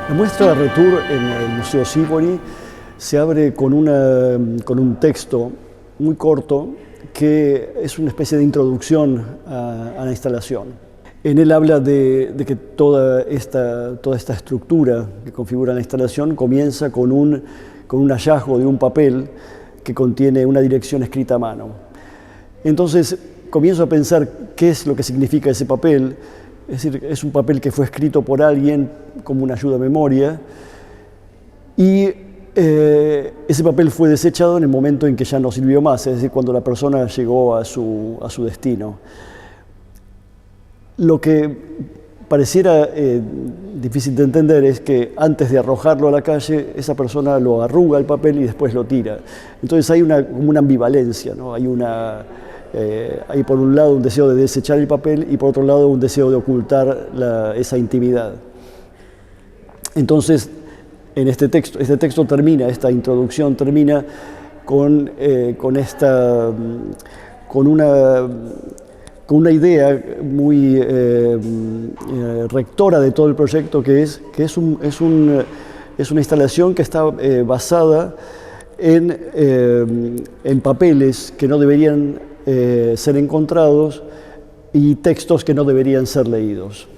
La muestra Retour en el Museo Sívori se abre con un texto muy corto que es una especie de introducción a la instalación. En él habla de que toda esta estructura que configura la instalación comienza con un hallazgo de un papel que contiene una dirección escrita a mano. Entonces comienzo a pensar qué es lo que significa ese papel. Es decir, es un papel que fue escrito por alguien como una ayuda a memoria y ese papel fue desechado en el momento en que ya no sirvió más, es decir, cuando la persona llegó a su destino. Lo que pareciera difícil de entender es que antes de arrojarlo a la calle, esa persona lo arruga el papel y después lo tira. Entonces hay como una ambivalencia, ¿no? Hay por un lado un deseo de desechar el papel y por otro lado un deseo de ocultar esa intimidad. Entonces, este texto termina, esta introducción termina con una idea muy rectora de todo el proyecto, que es una instalación que está basada en papeles que no deberían ser encontrados y textos que no deberían ser leídos.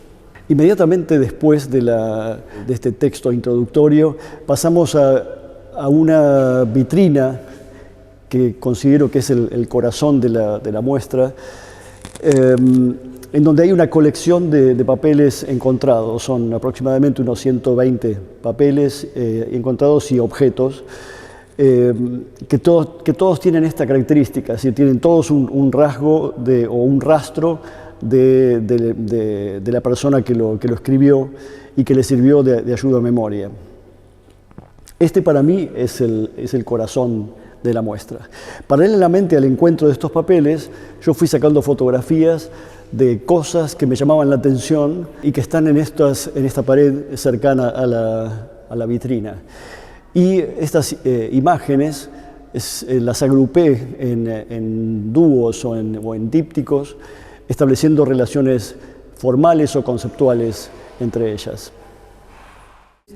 Inmediatamente después de este texto introductorio pasamos a una vitrina que considero que es el corazón de la muestra, en donde hay una colección de papeles encontrados. Son aproximadamente unos 120 papeles encontrados y objetos que todos tienen esta característica, es decir, tienen todos un rasgo o un rastro de la persona que lo escribió y que le sirvió de ayuda a memoria. Este para mí es el corazón de la muestra. Paralelamente al encuentro de estos papeles, yo fui sacando fotografías de cosas que me llamaban la atención y que están en esta pared cercana a la vitrina. Y estas imágenes las agrupé en dúos o en dípticos, estableciendo relaciones formales o conceptuales entre ellas.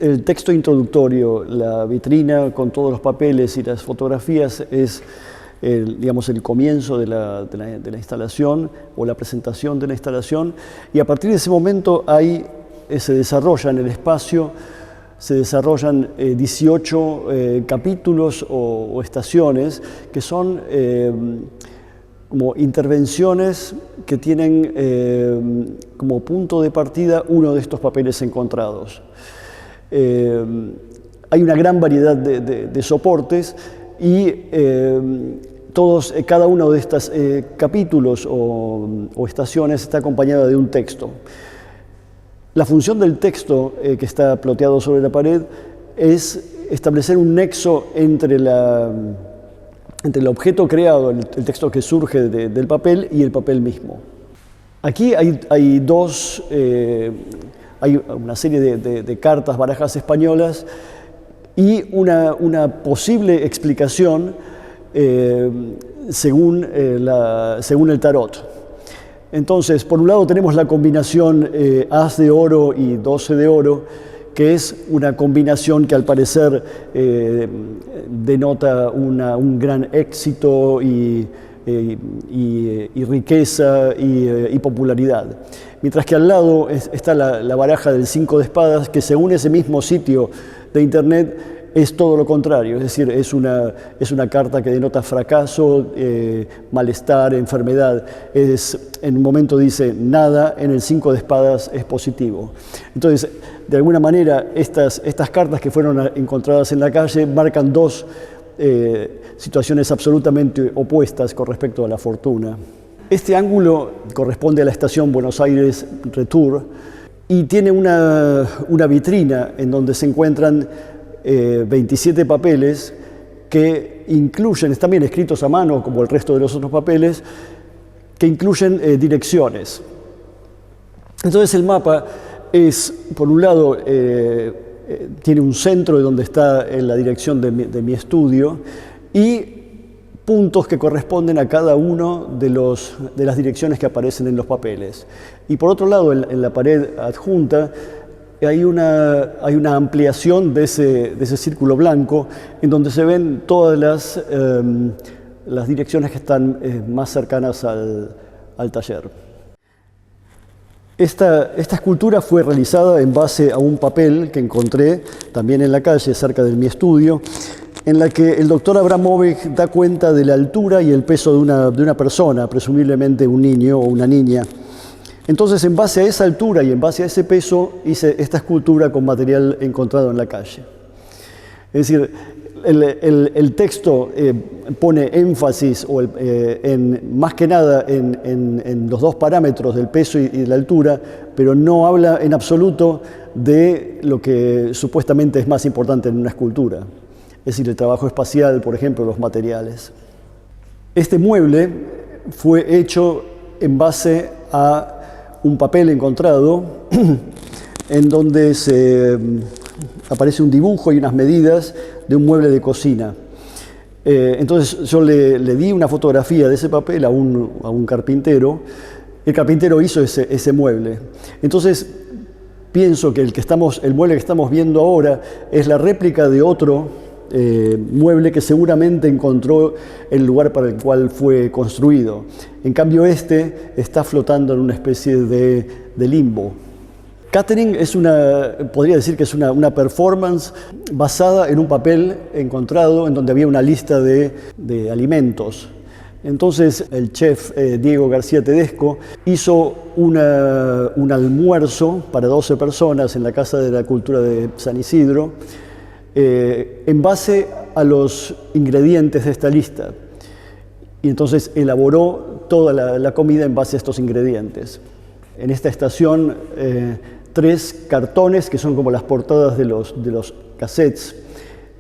El texto introductorio, la vitrina con todos los papeles y las fotografías es el comienzo de la instalación o la presentación de la instalación, y a partir de ese momento se desarrolla en el espacio, se desarrollan 18 capítulos o estaciones que son como intervenciones que tienen como punto de partida uno de estos papeles encontrados. Hay una gran variedad de soportes y cada uno de estos capítulos o estaciones está acompañada de un texto. La función del texto que está ploteado sobre la pared es establecer un nexo entre el objeto creado, el texto que surge del papel y el papel mismo. Aquí hay una serie de cartas, barajas españolas y una posible explicación según el tarot. Entonces, por un lado tenemos la combinación As de oro y 12 de oro, que es una combinación que al parecer denota un gran éxito y riqueza y popularidad. Mientras que al lado está la baraja del 5 de espadas, que según ese mismo sitio de internet es todo lo contrario, es decir, es una carta que denota fracaso, malestar, enfermedad. En un momento dice nada, en el 5 de espadas es positivo. Entonces, de alguna manera, estas cartas que fueron encontradas en la calle marcan dos situaciones absolutamente opuestas con respecto a la fortuna. Este ángulo corresponde a la estación Buenos Aires Retour y tiene una vitrina en donde se encuentran 27 papeles que incluyen, están bien escritos a mano como el resto de los otros papeles, que incluyen direcciones. Entonces el mapa es, por un lado, tiene un centro de donde está en la dirección de mi estudio y puntos que corresponden a cada uno de las direcciones que aparecen en los papeles. Y por otro lado, en la pared adjunta, hay una ampliación de ese círculo blanco en donde se ven todas las direcciones que están más cercanas al taller. Esta escultura fue realizada en base a un papel que encontré también en la calle, cerca de mi estudio, en la que el doctor Abramovich da cuenta de la altura y el peso de una persona, presumiblemente un niño o una niña. Entonces, en base a esa altura y en base a ese peso, hice esta escultura con material encontrado en la calle. Es decir, el texto pone énfasis más que nada en los dos parámetros del peso y de la altura, pero no habla en absoluto de lo que supuestamente es más importante en una escultura. Es decir, el trabajo espacial, por ejemplo, los materiales. Este mueble fue hecho en base a un papel encontrado en donde aparece un dibujo y unas medidas de un mueble de cocina. Entonces yo le di una fotografía de ese papel a un carpintero. El carpintero hizo ese mueble. Entonces pienso que el mueble que estamos viendo ahora es la réplica de otro mueble que seguramente encontró el lugar para el cual fue construido. En cambio, este está flotando en una especie de limbo. Catering podría decir que es una performance basada en un papel encontrado en donde había una lista de alimentos. Entonces el chef Diego García Tedesco hizo un almuerzo para 12 personas en la Casa de la Cultura de San Isidro, en base a los ingredientes de esta lista. Y entonces elaboró toda la comida en base a estos ingredientes. En esta estación, 3 cartones que son como las portadas de los cassettes,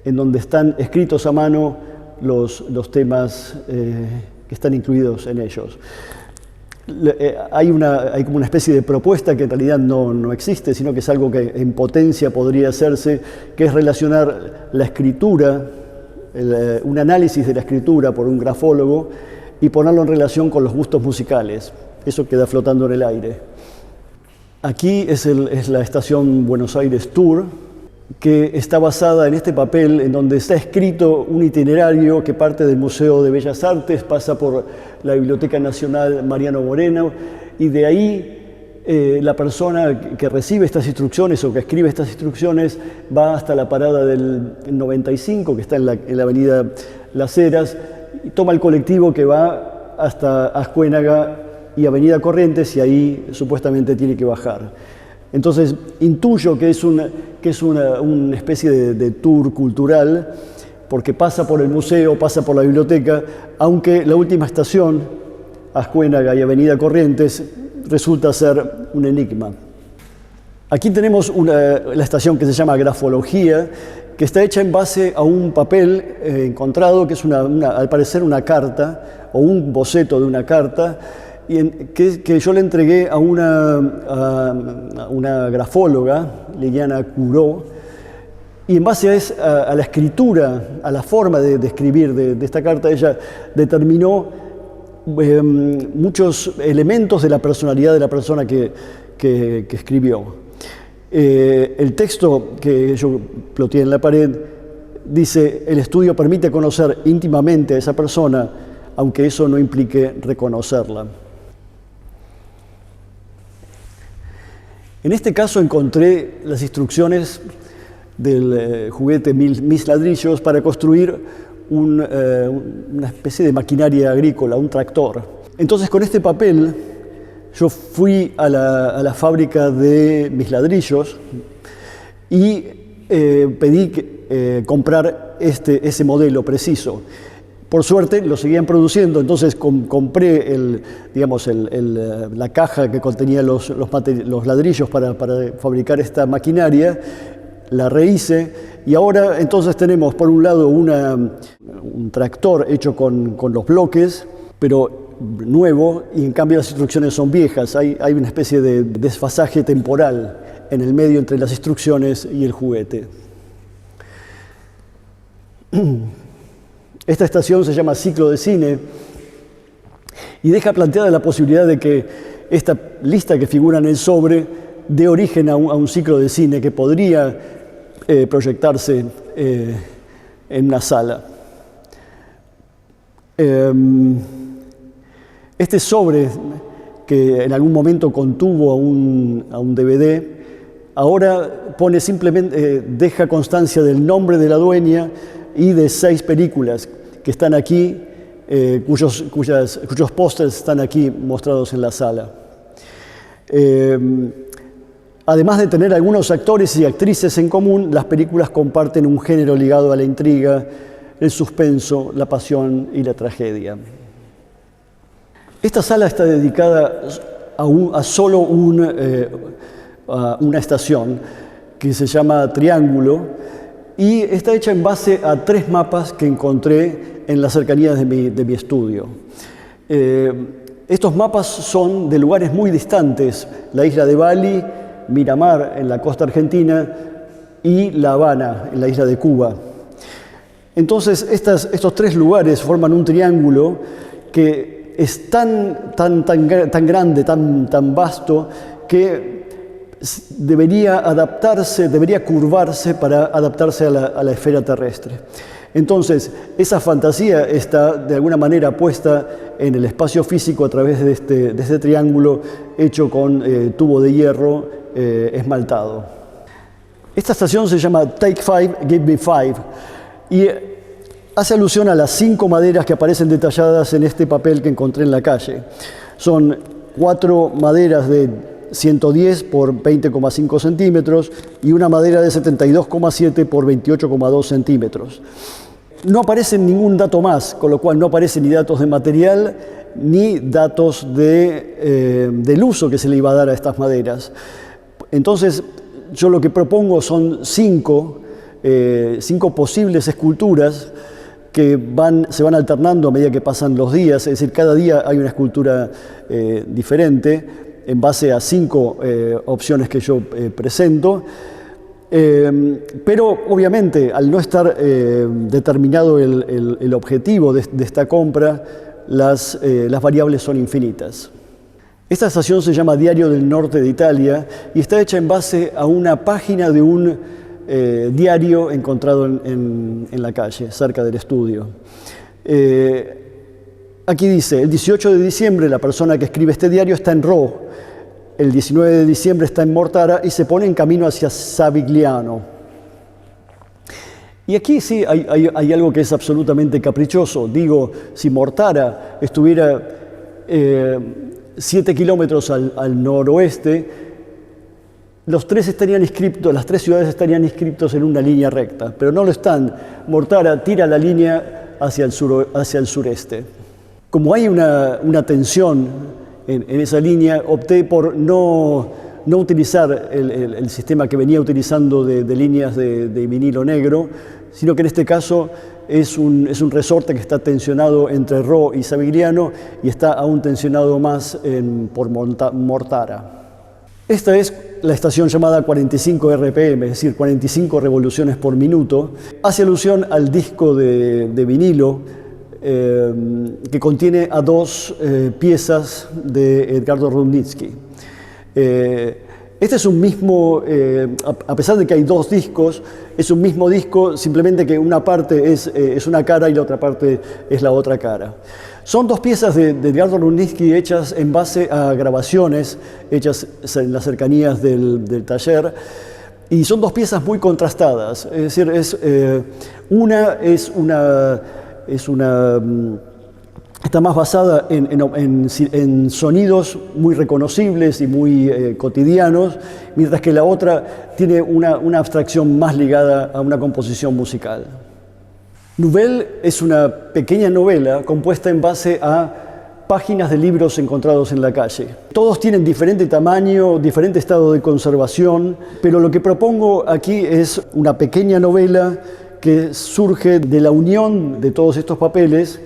en donde están escritos a mano los temas que están incluidos en ellos. Hay como una especie de propuesta que en realidad no existe, sino que es algo que en potencia podría hacerse, que es relacionar la escritura, un análisis de la escritura por un grafólogo y ponerlo en relación con los gustos musicales. Eso queda flotando en el aire. Aquí es la estación Buenos Aires Tour, que está basada en este papel en donde está escrito un itinerario que parte del Museo de Bellas Artes, pasa por la Biblioteca Nacional Mariano Moreno y de ahí la persona que recibe estas instrucciones o que escribe estas instrucciones va hasta la parada del 95, que está en la avenida Las Heras, y toma el colectivo que va hasta Ascuénaga y avenida Corrientes y ahí supuestamente tiene que bajar. Entonces intuyo que es una especie de tour cultural porque pasa por el museo, pasa por la biblioteca, aunque la última estación, Ascuénaga y avenida Corrientes, resulta ser un enigma. Aquí tenemos la estación que se llama Grafología, que está hecha en base a un papel encontrado, que es al parecer una carta o un boceto de una carta, que yo le entregué a una grafóloga, Liliana Curó, y en base a la escritura, a la forma de escribir de esta carta, ella determinó muchos elementos de la personalidad de la persona que escribió. El texto que yo ploteé en la pared dice: el estudio permite conocer íntimamente a esa persona, aunque eso no implique reconocerla. En este caso encontré las instrucciones del juguete Mis Ladrillos para construir una especie de maquinaria agrícola, un tractor. Entonces con este papel yo fui a la fábrica de Mis Ladrillos y pedí comprar ese modelo preciso. Por suerte lo seguían produciendo, entonces compré la caja que contenía los ladrillos para fabricar esta maquinaria, la rehice y ahora entonces tenemos por un lado un tractor hecho con los bloques, pero nuevo, y en cambio las instrucciones son viejas. Hay una especie de desfasaje temporal en el medio entre las instrucciones y el juguete. Esta estación se llama ciclo de cine y deja planteada la posibilidad de que esta lista que figura en el sobre dé origen a un ciclo de cine que podría proyectarse en una sala. Este sobre, que en algún momento contuvo a un DVD, ahora pone simplemente, deja constancia del nombre de la dueña y de 6 películas que están aquí, cuyos pósters están aquí mostrados en la sala. Además de tener algunos actores y actrices en común, las películas comparten un género ligado a la intriga, el suspenso, la pasión y la tragedia. Esta sala está dedicada a solo una estación que se llama Triángulo y está hecha en base a 3 mapas que encontré en las cercanías de mi estudio. Estos mapas son de lugares muy distantes: la isla de Bali, Miramar en la costa argentina y La Habana en la isla de Cuba. Entonces estos 3 lugares forman un triángulo que es tan grande, tan vasto, que debería curvarse para adaptarse a la esfera terrestre. Entonces, esa fantasía está de alguna manera puesta en el espacio físico a través de este triángulo hecho con tubo de hierro esmaltado. Esta estación se llama Take 5, Give Me 5 y hace alusión a las 5 maderas que aparecen detalladas en este papel que encontré en la calle. Son 4 maderas de 110 por 20,5 centímetros y una madera de 72,7 por 28,2 centímetros. No aparece ningún dato más, con lo cual no aparecen ni datos de material ni datos del uso que se le iba a dar a estas maderas. Entonces, yo lo que propongo son 5 posibles esculturas que se van alternando a medida que pasan los días, es decir, cada día hay una escultura diferente en base a 5 opciones que yo presento. Pero obviamente, al no estar determinado el objetivo de esta compra, las variables son infinitas. Esta estación se llama Diario del Norte de Italia y está hecha en base a una página de un diario encontrado en la calle, cerca del estudio. Aquí dice: el 18 de diciembre la persona que escribe este diario está en Rho, el 19 de diciembre está en Mortara y se pone en camino hacia Savigliano. Y aquí sí hay algo que es absolutamente caprichoso. Digo, si Mortara estuviera 7 kilómetros al noroeste, las 3 ciudades estarían inscriptos en una línea recta, pero no lo están. Mortara tira la línea hacia el sureste. Como hay una tensión en esa línea, opté por no utilizar el sistema que venía utilizando de líneas de vinilo negro, sino que en este caso es un resorte que está tensionado entre Rho y Savigliano y está aún tensionado más por Mortara. Esta es la estación llamada 45 RPM, es decir, 45 revoluciones por minuto. Hace alusión al disco de vinilo que contiene a 2 piezas de Edgardo Rudnitsky. Este es un mismo, a pesar de que hay 2 discos, es un mismo disco, simplemente que una parte es una cara y la otra parte es la otra cara. Son 2 piezas de Edgardo Rudnitsky hechas en base a grabaciones hechas en las cercanías del taller, y son 2 piezas muy contrastadas. Es decir, está más basada en sonidos muy reconocibles y muy cotidianos, mientras que la otra tiene una abstracción más ligada a una composición musical. Nouvelle es una pequeña novela compuesta en base a páginas de libros encontrados en la calle. Todos tienen diferente tamaño, diferente estado de conservación, pero lo que propongo aquí es una pequeña novela que surge de la unión de todos estos papeles,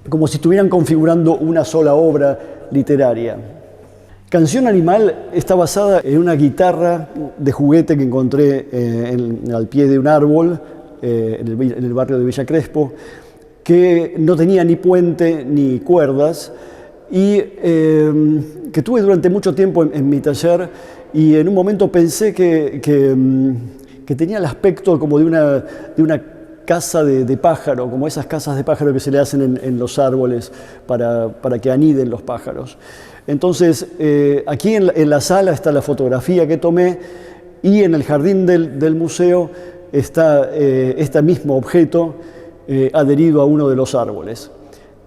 como si estuvieran configurando una sola obra literaria. Canción Animal está basada en una guitarra de juguete que encontré al pie de un árbol en el barrio de Villa Crespo, que no tenía ni puente ni cuerdas y que tuve durante mucho tiempo en mi taller, y en un momento pensé que tenía el aspecto como de una casa de pájaro, como esas casas de pájaro que se le hacen en los árboles para que aniden los pájaros. Entonces, aquí en la sala está la fotografía que tomé, y en el jardín del museo está este mismo objeto adherido a uno de los árboles.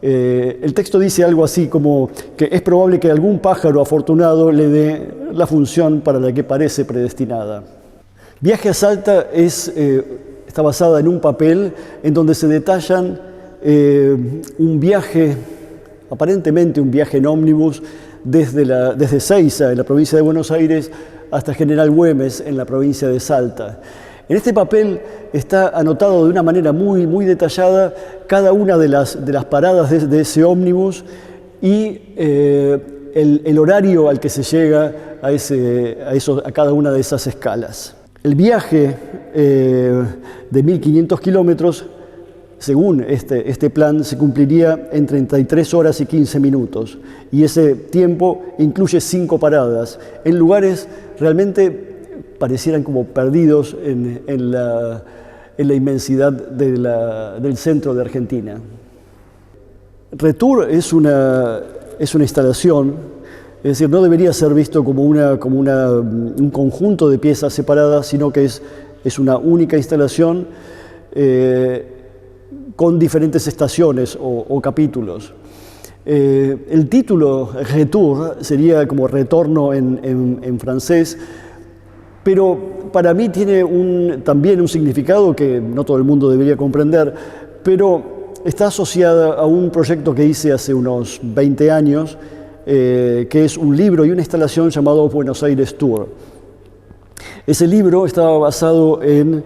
El texto dice algo así como que es probable que algún pájaro afortunado le dé la función para la que parece predestinada. Viaje a Salta está basada en un papel en donde se detallan un viaje, aparentemente un viaje en ómnibus, desde Seiza, en la provincia de Buenos Aires, hasta General Güemes, en la provincia de Salta. En este papel está anotado de una manera muy, muy detallada cada una de las paradas de ese ómnibus y el horario al que se llega a cada una de esas escalas. El viaje de 1.500 kilómetros, según este plan, se cumpliría en 33 horas y 15 minutos. Y ese tiempo incluye 5 paradas, en lugares realmente parecieran como perdidos en la inmensidad del centro de Argentina. Retour es una instalación, es decir, no debería ser visto como un conjunto de piezas separadas, sino que es una única instalación con diferentes estaciones o capítulos. El título Retour sería como retorno en francés, pero para mí tiene también un significado que no todo el mundo debería comprender, pero está asociada a un proyecto que hice hace unos 20 años, que es un libro y una instalación llamado Buenos Aires Tour. Ese libro estaba basado en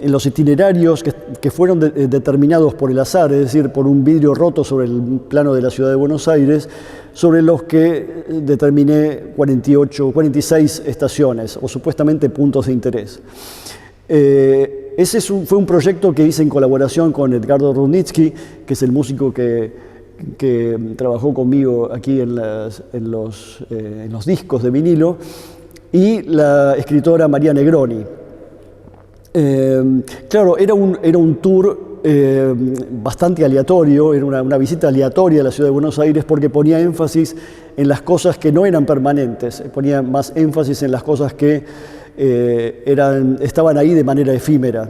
los itinerarios que fueron determinados por el azar, es decir, por un vidrio roto sobre el plano de la ciudad de Buenos Aires, sobre los que determiné 46 estaciones, o supuestamente puntos de interés. Ese fue un proyecto que hice en colaboración con Edgardo Rudnitsky, que es el músico que trabajó conmigo aquí en los discos de vinilo, y la escritora María Negroni. Claro, era un tour bastante aleatorio, era una visita aleatoria a la ciudad de Buenos Aires, porque ponía énfasis en las cosas que no eran permanentes, ponía más énfasis en las cosas que estaban ahí de manera efímera.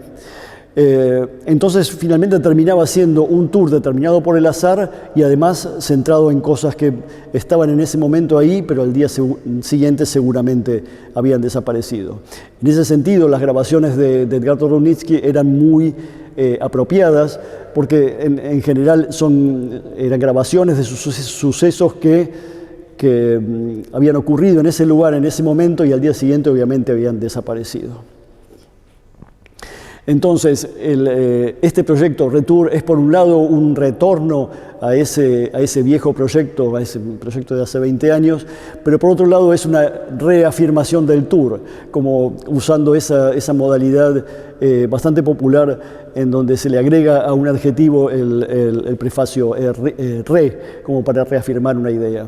Entonces finalmente terminaba siendo un tour determinado por el azar y además centrado en cosas que estaban en ese momento ahí, pero al día siguiente seguramente habían desaparecido. En ese sentido, las grabaciones de Edgardo Rudnitsky eran muy apropiadas, porque en general eran grabaciones de sucesos que habían ocurrido en ese lugar, en ese momento, y al día siguiente obviamente habían desaparecido. Entonces, este proyecto Retour es por un lado un retorno a ese viejo proyecto, a ese proyecto de hace 20 años, pero por otro lado es una reafirmación del tour, como usando esa modalidad bastante popular en donde se le agrega a un adjetivo el prefacio re, como para reafirmar una idea.